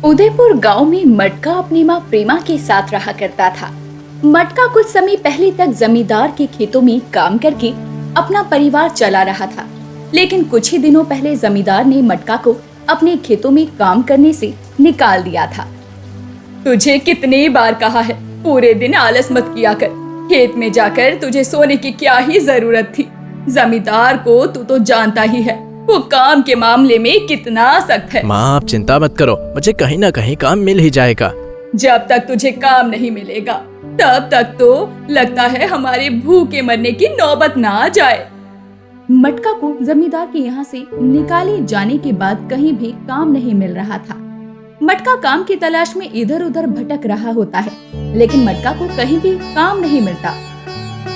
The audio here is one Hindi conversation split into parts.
उदयपुर गांव में मटका अपनी माँ प्रेमा के साथ रहा करता था। मटका कुछ समय पहले तक जमींदार के खेतों में काम करके अपना परिवार चला रहा था, लेकिन कुछ ही दिनों पहले जमींदार ने मटका को अपने खेतों में काम करने से निकाल दिया था। तुझे कितनी बार कहा है, पूरे दिन आलस मत किया कर, खेत में जाकर तुझे सोने की क्या ही जरूरत थी। जमींदार को तू तो जानता ही है, वो काम के मामले में कितना सख्त है। माँ आप चिंता मत करो, मुझे कहीं ना कहीं काम मिल ही जाएगा। जब तक तुझे काम नहीं मिलेगा तब तक तो लगता है हमारे भूखे मरने की नौबत ना आ जाए। मटका को जमींदार के यहाँ से निकाले जाने के बाद कहीं भी काम नहीं मिल रहा था। मटका काम की तलाश में इधर उधर भटक रहा होता है, लेकिन मटका को कहीं भी काम नहीं मिलता।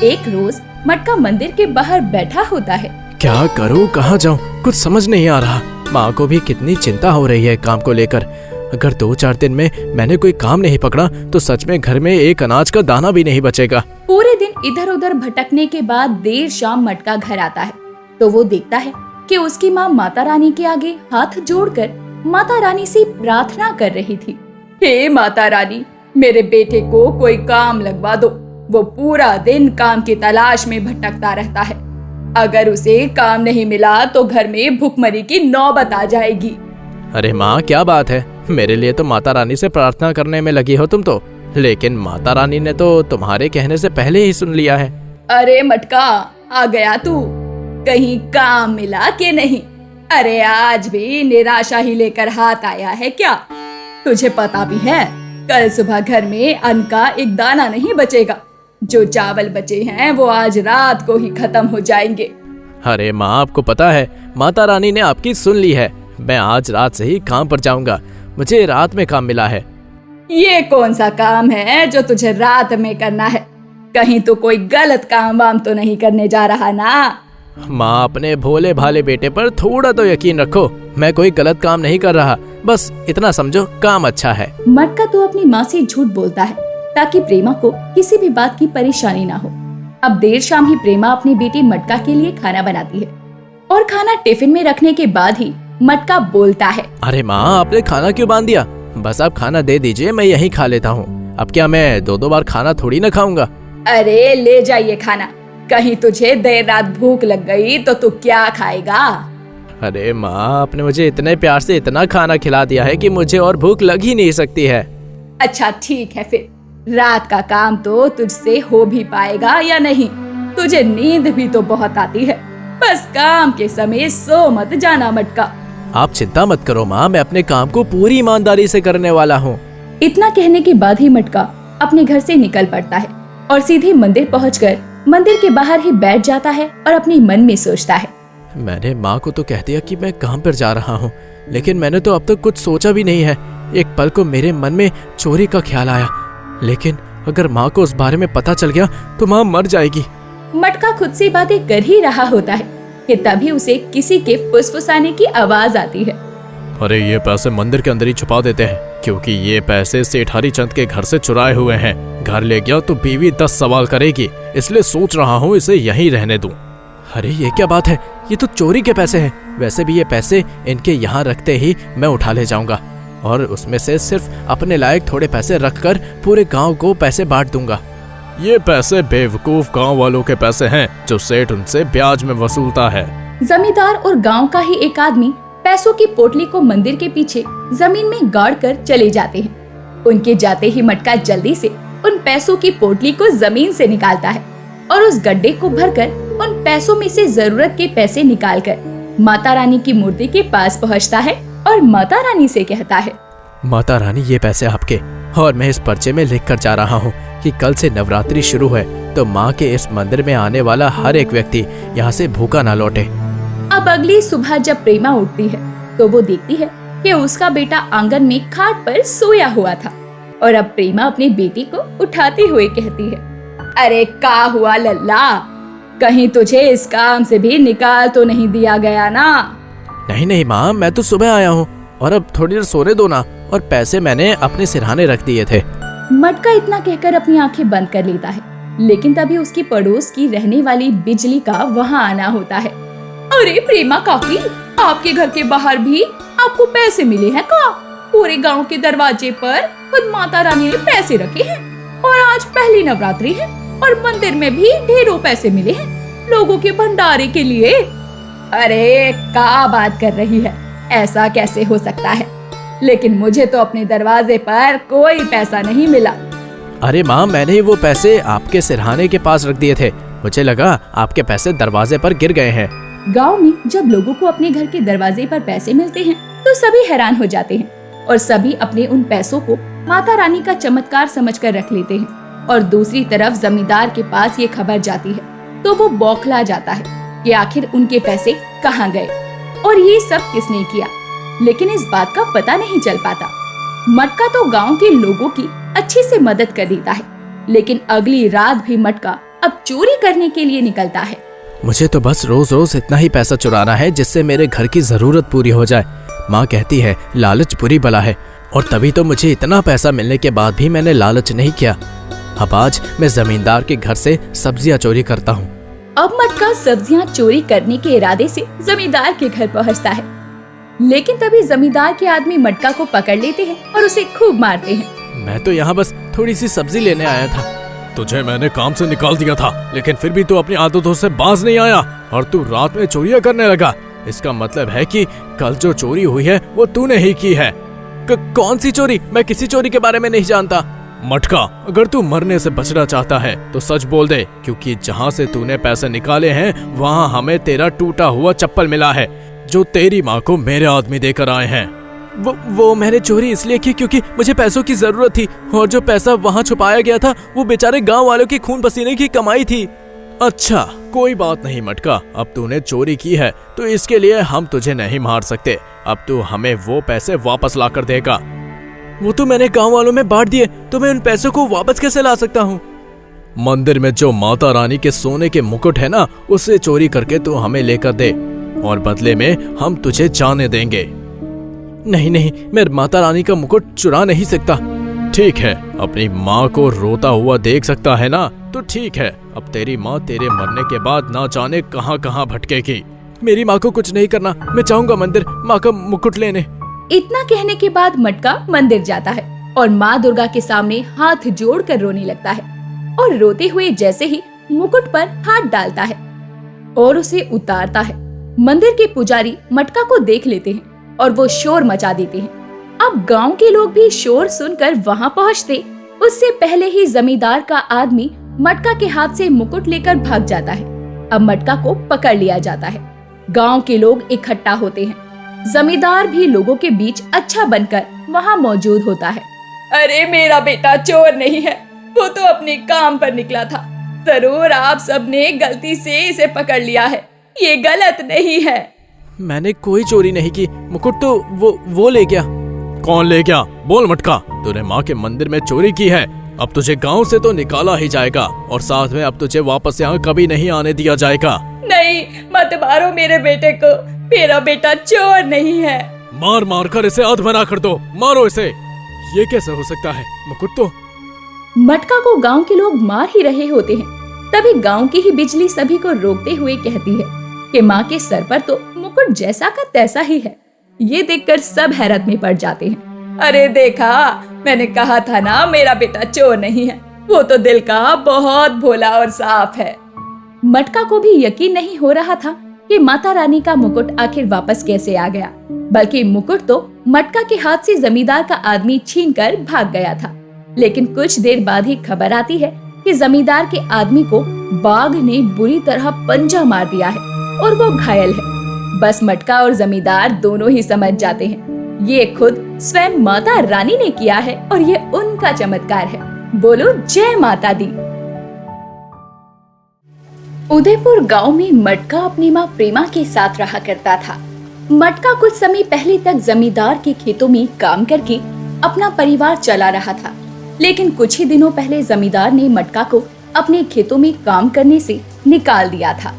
एक रोज मटका मंदिर के बाहर बैठा होता है। क्या करूँ, कहाँ जाऊँ, कुछ समझ नहीं आ रहा। माँ को भी कितनी चिंता हो रही है काम को लेकर। अगर 2-4 दिन में मैंने कोई काम नहीं पकड़ा तो सच में घर में एक अनाज का दाना भी नहीं बचेगा। पूरे दिन इधर उधर भटकने के बाद देर शाम मटका घर आता है तो वो देखता है कि उसकी माँ माता रानी के आगे हाथ जोड़कर माता रानी से प्रार्थना कर रही थी। हे माता रानी, मेरे बेटे को कोई काम लगवा दो, वो पूरा दिन काम की तलाश में भटकता रहता है। अगर उसे काम नहीं मिला तो घर में भूखमरी की नौबत आ जाएगी। अरे माँ क्या बात है, मेरे लिए तो माता रानी से प्रार्थना करने में लगी हो तुम तो, लेकिन माता रानी ने तो तुम्हारे कहने से पहले ही सुन लिया है। अरे मटका, आ गया तू, कहीं काम मिला कि नहीं? अरे आज भी निराशा ही लेकर हाथ आया है क्या? तुझे पता भी है कल सुबह घर में अन्न का एक दाना नहीं बचेगा। जो चावल बचे हैं वो आज रात को ही खत्म हो जाएंगे। अरे माँ आपको पता है माता रानी ने आपकी सुन ली है, मैं आज रात से ही काम पर जाऊंगा, मुझे रात में काम मिला है। ये कौन सा काम है जो तुझे रात में करना है? कहीं तो कोई गलत काम वाम तो नहीं करने जा रहा ना? माँ अपने भोले भाले बेटे पर थोड़ा तो यकीन रखो, मैं कोई गलत काम नहीं कर रहा, बस इतना समझो काम अच्छा है। मटका तो अपनी माँ से झूठ बोलता है ताकि प्रेमा को किसी भी बात की परेशानी ना हो। अब देर शाम ही प्रेमा अपनी बेटी मटका के लिए खाना बनाती है और खाना टिफिन में रखने के बाद ही मटका बोलता है, अरे माँ आपने खाना क्यों बांध दिया? बस आप खाना दे दीजिए, मैं यहीं खा लेता हूँ। अब क्या मैं 2-2 बार खाना थोड़ी ना खाऊंगा। अरे ले जाइए खाना, कहीं तुझे देर रात भूख लग गई तो तू क्या खाएगा? अरे माँ आपने मुझे इतने प्यार से इतना खाना खिला दिया है कि मुझे और भूख लग ही नहीं सकती है। अच्छा ठीक है, फिर रात का काम तो तुझसे हो भी पाएगा या नहीं? तुझे नींद भी तो बहुत आती है, बस काम के समय सो मत जाना मटका। आप चिंता मत करो माँ, मैं अपने काम को पूरी ईमानदारी से करने वाला हूँ। इतना कहने के बाद ही मटका अपने घर से निकल पड़ता है और सीधे मंदिर पहुंचकर मंदिर के बाहर ही बैठ जाता है और अपने मन में सोचता है, मैंने माँ को तो कह दिया कि मैं काम पर जा रहा हूँ, लेकिन मैंने तो अब तक कुछ सोचा भी नहीं है। एक पल को मेरे मन में चोरी का ख्याल आया, लेकिन अगर माँ को उस बारे में पता चल गया तो माँ मर जाएगी। मटका खुद से बातें कर ही रहा होता है कि तभी उसे किसी के फुसफुसाने की आवाज आती है। अरे ये पैसे मंदिर के अंदर ही छुपा देते हैं, क्योंकि ये पैसे सेठ हरिचंद के घर से चुराए हुए हैं। घर ले गया तो बीवी 10 सवाल करेगी, इसलिए सोच रहा हूँ इसे यहीं रहने दूं। अरे ये क्या बात है, ये तो चोरी के पैसे हैं। वैसे भी ये पैसे इनके यहाँ रखते ही मैं उठा ले जाऊंगा और उसमें से सिर्फ अपने लायक थोड़े पैसे रखकर पूरे गांव को पैसे बांट दूंगा। ये पैसे बेवकूफ गांव वालों के पैसे हैं जो सेठ उनसे ब्याज में वसूलता है। जमींदार और गांव का ही एक आदमी पैसों की पोटली को मंदिर के पीछे जमीन में गाड़ कर चले जाते हैं। उनके जाते ही मटका जल्दी से उन पैसों की पोटली को जमीन से निकालता है और उस गड्ढे को भरकर उन पैसों में से जरूरत के पैसे निकालकर माता रानी की मूर्ति के पास पहुंचता है और माता रानी से कहता है, माता रानी ये पैसे आपके, और मैं इस पर्चे में लिख कर जा रहा हूँ कि कल से नवरात्रि शुरू है तो माँ के इस मंदिर में आने वाला हर एक व्यक्ति यहाँ से भूखा ना लौटे। अब अगली सुबह जब प्रेमा उठती है तो वो देखती है कि उसका बेटा आंगन में खाट पर सोया हुआ था और अब प्रेमा अपनी बेटी को उठाते हुए कहती है, अरे का हुआ लल्ला, कहीं तुझे इस काम से भी निकाल तो नहीं दिया गया ना? नहीं नहीं माँ, मैं तो सुबह आया हूँ और अब थोड़ी देर सोने दो ना, और पैसे मैंने अपने सिरहाने रख दिए थे। मटका इतना कहकर अपनी आंखें बंद कर लेता है, लेकिन तभी उसकी पड़ोस की रहने वाली बिजली का वहाँ आना होता है। अरे प्रेमा काकी, आपके घर के बाहर भी आपको पैसे मिले हैं का? पूरे गांव के दरवाजे पर खुद माता रानी ने पैसे रखे हैं और आज पहली नवरात्रि है और मंदिर में भी ढेरों पैसे मिले हैं लोगों के भंडारे के लिए। अरे क्या बात कर रही है, ऐसा कैसे हो सकता है? लेकिन मुझे तो अपने दरवाजे पर कोई पैसा नहीं मिला। अरे माँ, मैंने वो पैसे आपके सिरहाने के पास रख दिए थे। मुझे लगा आपके पैसे दरवाजे पर गिर गए हैं। गांव में जब लोगों को अपने घर के दरवाजे पर पैसे मिलते हैं तो सभी हैरान हो जाते हैं और सभी अपने उन पैसों को माता रानी का चमत्कार समझकर रख लेते हैं। और दूसरी तरफ जमींदार के पास ये खबर जाती है तो वो बौखला जाता है कि आखिर उनके पैसे कहाँ गए और ये सब किसने किया। लेकिन इस बात का पता नहीं चल पाता। मटका तो गांव के लोगों की अच्छे से मदद कर देता है, लेकिन अगली रात भी मटका अब चोरी करने के लिए निकलता है। मुझे तो बस रोज रोज इतना ही पैसा चुराना है जिससे मेरे घर की जरूरत पूरी हो जाए। माँ कहती है लालच बुरी बला है, और तभी तो मुझे इतना पैसा मिलने के बाद भी मैंने लालच नहीं किया। अब आज मैं जमींदार के घर से सब्जियाँ चोरी करता हूँ। अब मटका सब्जियाँ चोरी करने के इरादे से जमींदार के घर पहुँचता है, लेकिन तभी जमींदार के आदमी मटका को पकड़ लेते हैं और उसे खूब मारते हैं। मैं तो यहाँ बस थोड़ी सी सब्जी लेने आया था। तुझे मैंने काम से निकाल दिया था, लेकिन फिर भी तू अपनी आदतों से बाज नहीं आया और तू रात में चोरियां करने लगा। इसका मतलब है कि कल जो चोरी हुई है वो तूने ही की है। कौन सी चोरी? मैं किसी चोरी के बारे में नहीं जानता। मटका, अगर तू मरने से बचना चाहता है तो सच बोल दे, क्योंकि जहाँ से तूने पैसे निकाले हैं वहाँ हमें तेरा टूटा हुआ चप्पल मिला है जो तेरी माँ को मेरे आदमी देकर आए हैं। वो मैंने चोरी इसलिए की क्योंकि मुझे पैसों की जरूरत थी, और जो पैसा वहाँ छुपाया गया था वो बेचारे गांव वालों की खून पसीने की कमाई थी। अच्छा, कोई बात नहीं मटका, अब तूने चोरी की है तो इसके लिए हम तुझे नहीं मार सकते। अब तू हमें वो पैसे वापस ला कर देगा। वो तो मैंने गांव वालों में बांट दिए, तो मैं उन पैसों को वापस कैसे ला सकता हूँ? मंदिर में जो माता रानी के सोने के मुकुट है ना, उसे चोरी करके तू हमें लेकर दे और बदले में हम तुझे जाने देंगे। नहीं नहीं, मैं माता रानी का मुकुट चुरा नहीं सकता। ठीक है, अपनी माँ को रोता हुआ देख सकता है ना, तो ठीक है। अब तेरी माँ तेरे मरने के बाद ना जाने कहाँ कहाँ भटकेगी। मेरी माँ को कुछ नहीं करना, मैं जाऊंगा मंदिर माँ का मुकुट लेने। इतना कहने के बाद मटका मंदिर जाता है और माँ दुर्गा के सामने हाथ जोड़कर रोने लगता है और रोते हुए जैसे ही मुकुट पर हाथ डालता है और उसे उतारता है, मंदिर के पुजारी मटका को देख लेते हैं और वो शोर मचा देते हैं। अब गांव के लोग भी शोर सुनकर वहां पहुंचते उससे पहले ही जमींदार का आदमी मटका के हाथ से मुकुट लेकर भाग जाता है। अब मटका को पकड़ लिया जाता है। गांव के लोग इकट्ठा होते हैं। जमींदार भी लोगों के बीच अच्छा बनकर वहां मौजूद होता है। अरे मेरा बेटा चोर नहीं है, वो तो अपने काम पर निकला था। जरूर आप सबने गलती से इसे पकड़ लिया है, ये गलत नहीं है। मैंने कोई चोरी नहीं की, मुकुट तो वो ले गया। कौन ले गया? बोल मटका, तूने माँ के मंदिर में चोरी की है। अब तुझे गांव से तो निकाला ही जाएगा और साथ में अब तुझे वापस यहाँ कभी नहीं आने दिया जाएगा। नहीं, मत मारो मेरे बेटे को, मेरा बेटा चोर नहीं है। मार मार कर इसे अधमरा कर दो, मारो इसे। ये कैसे हो सकता है? मुकुट तो। मटका को गांव के लोग मार ही रहे होते हैं, तभी गांव की ही बिजली सभी को रोकते हुए कहती है कि माँ के सर पर तो मुकुट जैसा का तैसा ही है। ये देखकर सब हैरत में पड़ जाते हैं। अरे देखा, मैंने कहा था ना मेरा बेटा चोर नहीं है, वो तो दिल का बहुत भोला और साफ है। मटका को भी यकीन नहीं हो रहा था कि माता रानी का मुकुट आखिर वापस कैसे आ गया, बल्कि मुकुट तो मटका के हाथ से जमींदार का आदमी छीनकर भाग गया था। लेकिन कुछ देर बाद ही खबर आती है कि जमींदार के आदमी को बाघ ने बुरी तरह पंजा मार दिया है और वो घायल है। बस मटका और जमींदार दोनों ही समझ जाते हैं ये खुद स्वयं माता रानी ने किया है और ये उनका चमत्कार है। बोलो जय माता दी। उदयपुर गांव में मटका अपनी माँ प्रेमा के साथ रहा करता था। मटका कुछ समय पहले तक जमींदार के खेतों में काम करके अपना परिवार चला रहा था, लेकिन कुछ ही दिनों पहले जमींदार ने मटका को अपने खेतों में काम करने से निकाल दिया था।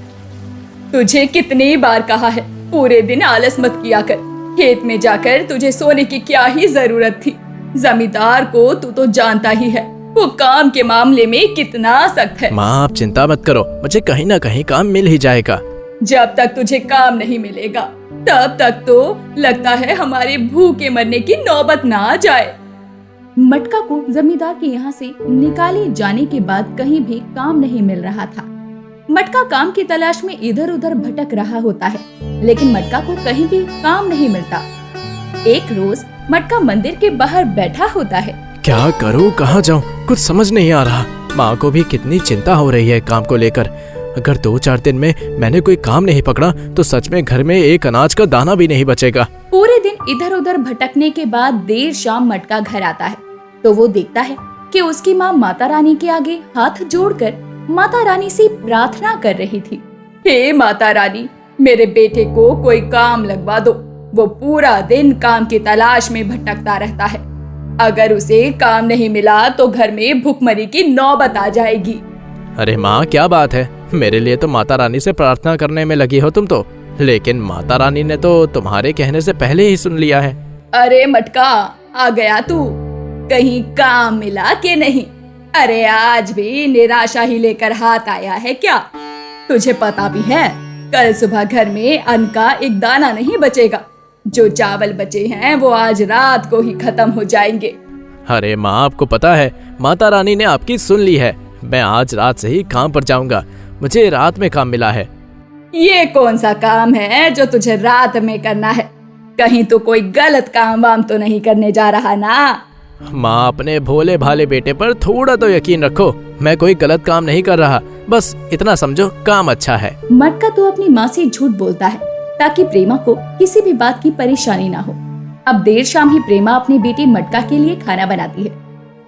तुझे कितनी बार कहा है, पूरे दिन आलस मत किया कर, खेत में जाकर तुझे सोने की क्या ही जरूरत थी। जमींदार को तू तो जानता ही है, वो काम के मामले में कितना सख्त है। माँ आप चिंता मत करो, मुझे कहीं ना कहीं काम मिल ही जाएगा। जब तक तुझे काम नहीं मिलेगा तब तक तो लगता है हमारे भूखे मरने की नौबत ना आ जाए। मटका को जमींदार के यहाँ से निकाले जाने के बाद कहीं भी काम नहीं मिल रहा था। मटका काम की तलाश में इधर उधर भटक रहा होता है, लेकिन मटका को कहीं भी काम नहीं मिलता। एक रोज मटका मंदिर के बाहर बैठा होता है। क्या करूं, कहाँ जाऊं, कुछ समझ नहीं आ रहा। माँ को भी कितनी चिंता हो रही है काम को लेकर। अगर 2-4 दिन में मैंने कोई काम नहीं पकड़ा तो सच में घर में एक अनाज का दाना भी नहीं बचेगा। पूरे दिन इधर उधर भटकने के बाद देर शाम मटका घर आता है तो वो देखता है कि उसकी माँ माता रानी के आगे हाथ जोड़कर माता रानी से प्रार्थना कर रही थी। हे माता रानी, मेरे बेटे को कोई काम लगवा दो। वो पूरा दिन काम की तलाश में भटकता रहता है। अगर उसे काम नहीं मिला तो घर में भुखमरी की नौबत आ जाएगी। अरे माँ, क्या बात है, मेरे लिए तो माता रानी से प्रार्थना करने में लगी हो तुम तो, लेकिन माता रानी ने तो तुम्हारे कहने से पहले ही सुन लिया है। अरे मटका, आ गया तू? कहीं काम मिला कि नहीं? अरे आज भी निराशा ही लेकर हाथ आया है क्या? तुझे पता भी है कल सुबह घर में अन्न का एक दाना नहीं बचेगा। जो चावल बचे हैं वो आज रात को ही खत्म हो जाएंगे। अरे माँ, आपको पता है माता रानी ने आपकी सुन ली है। मैं आज रात से ही काम पर जाऊंगा। मुझे रात में काम मिला है। ये कौन सा काम है जो तुझे रात में करना है? कहीं तो कोई गलत काम वाम तो नहीं करने जा रहा ना? माँ, अपने भोले भाले बेटे पर थोड़ा तो यकीन रखो। मैं कोई गलत काम नहीं कर रहा, बस इतना समझो काम अच्छा है। मटका तो अपनी माँ से झूठ बोलता है ताकि प्रेमा को किसी भी बात की परेशानी ना हो। अब देर शाम ही प्रेमा अपनी बेटी मटका के लिए खाना बनाती है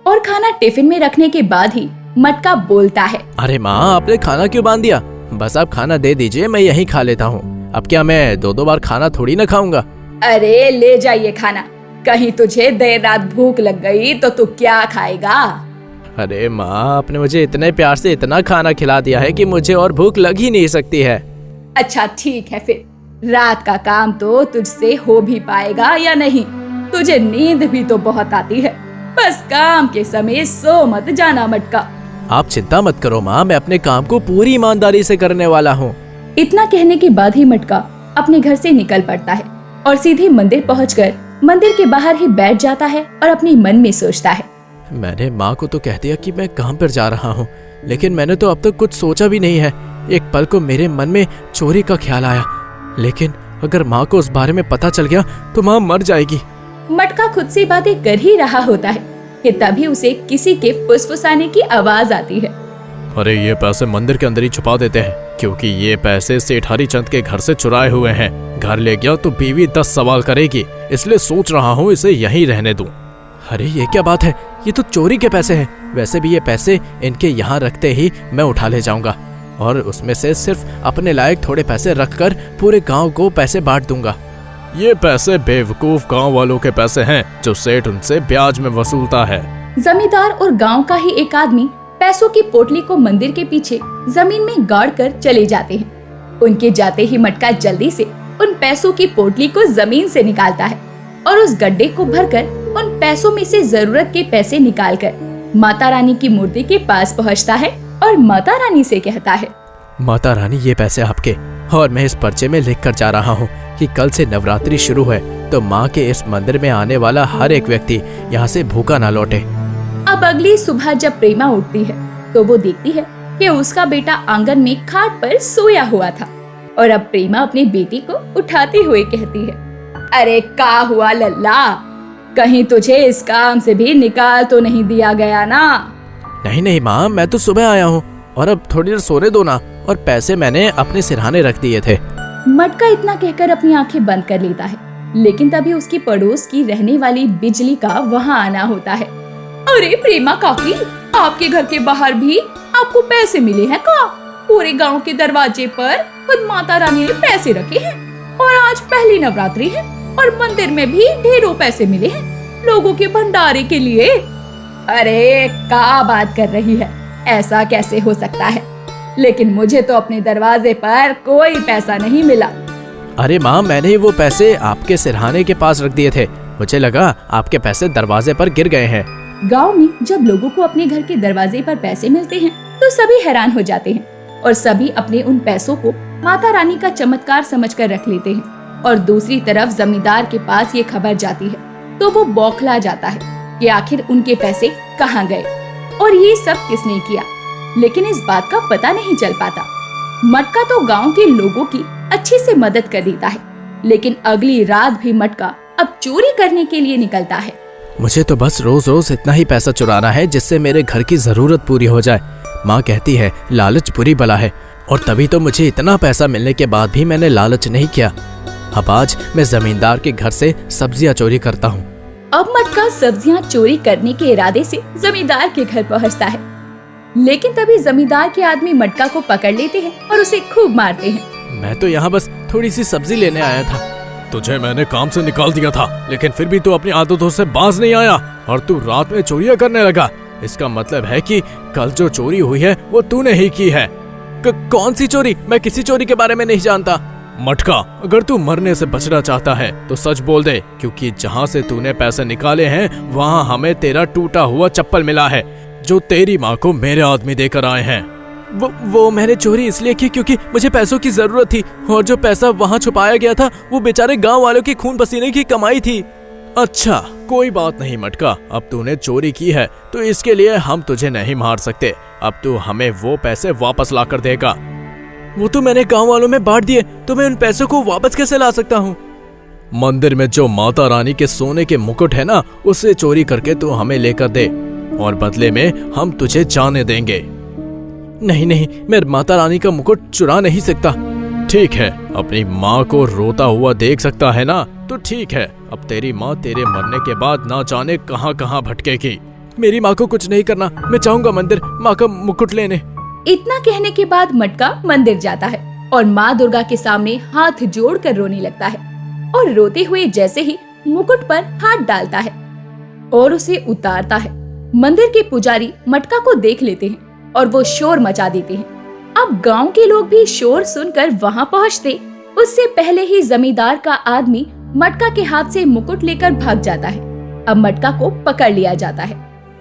और खाना टिफिन में रखने के बाद ही मटका बोलता है। अरे माँ, आपने खाना क्यों बांध दिया? बस आप खाना दे दीजिए, मैं यहीं खा लेता हूँ। अब क्या मैं 2-2 बार खाना थोड़ी ना खाऊंगा। अरे ले जाइए खाना। कहीं तुझे देर रात भूख लग गई तो तू क्या खाएगा? अरे माँ, आपने मुझे इतने प्यार से इतना खाना खिला दिया है कि मुझे और भूख लग ही नहीं सकती है। अच्छा ठीक है, फिर रात का काम तो तुझसे हो भी पाएगा या नहीं? तुझे नींद भी तो बहुत आती है। बस काम के समय सो मत जाना मटका। आप चिंता मत करो माँ, मैं अपने काम को पूरी ईमानदारी से करने वाला हूँ। इतना कहने के बाद ही मटका अपने घर से निकल पड़ता है और सीधे मंदिर पहुंचकर मंदिर के बाहर ही बैठ जाता है और अपने मन में सोचता है। मैंने माँ को तो कह दिया कि मैं काम पर जा रहा हूँ, लेकिन मैंने तो अब तक कुछ सोचा भी नहीं है। एक पल को मेरे मन में चोरी का ख्याल आया, लेकिन अगर माँ को उस बारे में पता चल गया तो माँ मर जाएगी। मटका खुद से बातें कर ही रहा होता है कि तभी उसे किसी के फुसफुसाने की आवाज आती है। अरे ये पैसे मंदिर के अंदर ही छुपा देते हैं, क्योंकि ये पैसे सेठ हरिचंद के घर से चुराए हुए हैं। घर ले गया तो बीवी 10 सवाल करेगी, इसलिए सोच रहा हूँ इसे यहीं रहने दूं। अरे ये क्या बात है, ये तो चोरी के पैसे हैं। वैसे भी ये पैसे इनके यहाँ रखते ही मैं उठा ले जाऊंगा और उसमें से सिर्फ अपने लायक थोड़े पैसे रखकर पूरे गांव को पैसे बांट दूंगा। ये पैसे बेवकूफ गांव वालों के पैसे हैं जो सेठ उनसे ब्याज में वसूलता है। जमींदार और गांव का ही एक आदमी पैसों की पोटली को मंदिर के पीछे जमीन में गाड़ कर चले जाते हैं। उनके जाते ही मटका जल्दी से उन पैसों की पोटली को जमीन से निकालता है और उस गड्ढे को भरकर उन पैसों में से जरूरत के पैसे निकालकर माता रानी की मूर्ति के पास पहुंचता है और माता रानी से कहता है, माता रानी ये पैसे आपके, और मैं इस पर्चे में लिख कर जा रहा हूँ कि कल से नवरात्रि शुरू है तो माँ के इस मंदिर में आने वाला हर एक व्यक्ति यहाँ से भूखा ना लौटे। अब अगली सुबह जब प्रेमा उठती है तो वो देखती है कि उसका बेटा आंगन में खाट पर सोया हुआ था और अब प्रेमा अपनी बेटी को उठाते हुए कहती है, अरे का हुआ लल्ला, कहीं तुझे इस काम से भी निकाल तो नहीं दिया गया ना? नहीं नहीं माँ, मैं तो सुबह आया हूँ और अब थोड़ी देर सोने दो ना, और पैसे मैंने अपने सिरहाने रख दिए थे। मटका इतना कहकर अपनी आंखें बंद कर लेता है, लेकिन तभी उसकी पड़ोस की रहने वाली बिजली का वहाँ आना होता है। अरे प्रेमा काकी, आपके घर के बाहर भी आपको पैसे मिले हैं का? पूरे गांव के दरवाजे पर खुद माता रानी ने पैसे रखे हैं और आज पहली नवरात्रि है और मंदिर में भी ढेरों पैसे मिले हैं लोगों के भंडारे के लिए। अरे क्या बात कर रही है, ऐसा कैसे हो सकता है? लेकिन मुझे तो अपने दरवाजे पर कोई पैसा नहीं मिला। अरे माँ, मैंने ही वो पैसे आपके सिरहाने के पास रख दिए थे, मुझे लगा आपके पैसे दरवाजे पर गिर गए हैं। गांव में जब लोगों को अपने घर के दरवाजे पर पैसे मिलते हैं तो सभी हैरान हो जाते हैं और सभी अपने उन पैसों को माता रानी का चमत्कार समझकर रख लेते हैं। और दूसरी तरफ जमींदार के पास ये खबर जाती है तो वो बौखला जाता है कि आखिर उनके पैसे कहाँ गए और ये सब किसने किया। लेकिन इस बात का पता नहीं चल पाता। मटका तो गांव के लोगों की अच्छे से मदद कर देता है, लेकिन अगली रात भी मटका अब चोरी करने के लिए निकलता है। मुझे तो बस रोज रोज इतना ही पैसा चुराना है जिससे मेरे घर की जरूरत पूरी हो जाए। माँ कहती है लालच बुरी बला है, और तभी तो मुझे इतना पैसा मिलने के बाद भी मैंने लालच नहीं किया। अब आज मैं जमींदार के घर से सब्जियां चोरी करता हूँ। अब मटका सब्जियां चोरी करने के इरादे से जमींदार के घर पहुँचता है, लेकिन तभी जमींदार के आदमी मटका को पकड़ लेते हैं और उसे खूब मारते हैं। मैं तो यहाँ बस थोड़ी सी सब्जी लेने आया था। तुझे मैंने काम से निकाल दिया था, लेकिन फिर भी तू अपनी आदतों से बाज नहीं आया और तू रात में चोरियां करने लगा। इसका मतलब है कि कल जो चोरी हुई है वो तूने ही की है। कौन सी चोरी? मैं किसी चोरी के बारे में नहीं जानता। मटका, अगर तू मरने से बचना चाहता है तो सच बोल दे, क्योंकि जहाँ से तूने पैसे निकाले हैं वहाँ हमें तेरा टूटा हुआ चप्पल मिला है जो तेरी माँ को मेरे आदमी देकर आए हैं। वो मैंने चोरी इसलिए की क्योंकि मुझे पैसों की जरूरत थी, और जो पैसा वहाँ छुपाया गया था वो बेचारे गांव वालों की खून पसीने की कमाई थी। अच्छा, कोई बात नहीं मटका, अब तूने चोरी की है तो इसके लिए हम तुझे नहीं मार सकते। अब तू हमें वो पैसे वापस ला कर देगा। वो तो मैंने गांव वालों में बांट दिए, तो मैं उन पैसों को वापस कैसे ला सकता हूँ? मंदिर में जो माता रानी के सोने के मुकुट है ना, उसे चोरी करके तू हमें लेकर दे, और बदले में हम तुझे जाने देंगे। नहीं नहीं, मैं माता रानी का मुकुट चुरा नहीं सकता। ठीक है, अपनी माँ को रोता हुआ देख सकता है ना, तो ठीक है। अब तेरी माँ तेरे मरने के बाद ना जाने कहाँ कहाँ भटकेगी। मेरी माँ को कुछ नहीं करना, मैं जाऊंगा मंदिर माँ का मुकुट लेने। इतना कहने के बाद मटका मंदिर जाता है और माँ दुर्गा के सामने हाथ जोड़कर रोने लगता है, और रोते हुए जैसे ही मुकुट पर हाथ डालता है और उसे उतारता है, मंदिर के पुजारी मटका को देख लेते हैं और वो शोर मचा देते हैं। अब गांव के लोग भी शोर सुनकर वहां पहुंचते उससे पहले ही जमींदार का आदमी मटका के हाथ से मुकुट लेकर भाग जाता है। अब मटका को पकड़ लिया जाता है।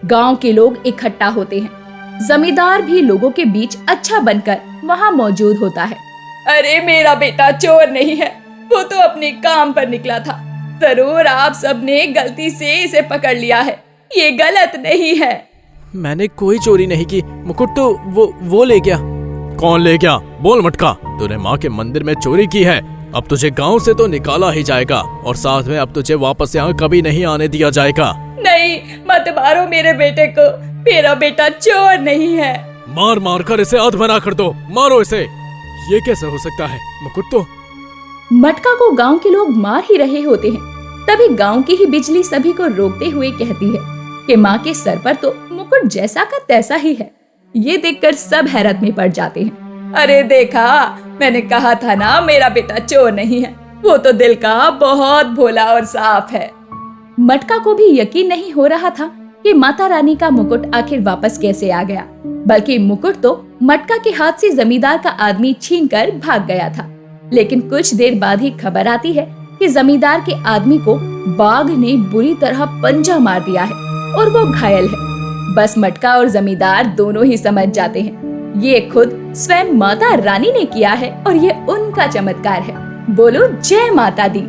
गांव के लोग इकट्ठा होते हैं। जमींदार भी लोगों के बीच अच्छा बनकर वहां मौजूद होता है। अरे मेरा बेटा चोर नहीं है, वो तो अपने काम पर निकला था। जरूर आप सबने गलती से इसे पकड़ लिया है, ये गलत नहीं है। मैंने कोई चोरी नहीं की, मुकुट तो वो ले गया। कौन ले गया? बोल मटका, तूने माँ के मंदिर में चोरी की है। अब तुझे गांव से तो निकाला ही जाएगा, और साथ में अब तुझे वापस यहाँ कभी नहीं आने दिया जाएगा। नहीं, मत मारो मेरे बेटे को, मेरा बेटा चोर नहीं है। मार मार कर इसे अधमरा कर दो, मारो इसे। ये कैसे हो सकता है? मुकुट तो। मटका को गांव के लोग मार ही रहे होते हैं, तभी गांव की ही बिजली सभी को रोकते हुए कहती है कि माँ के सर पर तो मुकुट जैसा का तैसा ही है। ये देखकर सब हैरत में पड़ जाते हैं। अरे देखा, मैंने कहा था ना मेरा बेटा चोर नहीं है, वो तो दिल का बहुत भोला और साफ है। मटका को भी यकीन नहीं हो रहा था कि माता रानी का मुकुट आखिर वापस कैसे आ गया, बल्कि मुकुट तो मटका के हाथ से जमींदार का आदमी छीनकर भाग गया था। लेकिन कुछ देर बाद ही खबर आती है कि जमींदार के आदमी को बाघ ने बुरी तरह पंजा मार दिया है और वो घायल है। बस मटका और जमींदार दोनों ही समझ जाते हैं ये खुद स्वयं माता रानी ने किया है और ये उनका चमत्कार है। बोलो जय माता दी।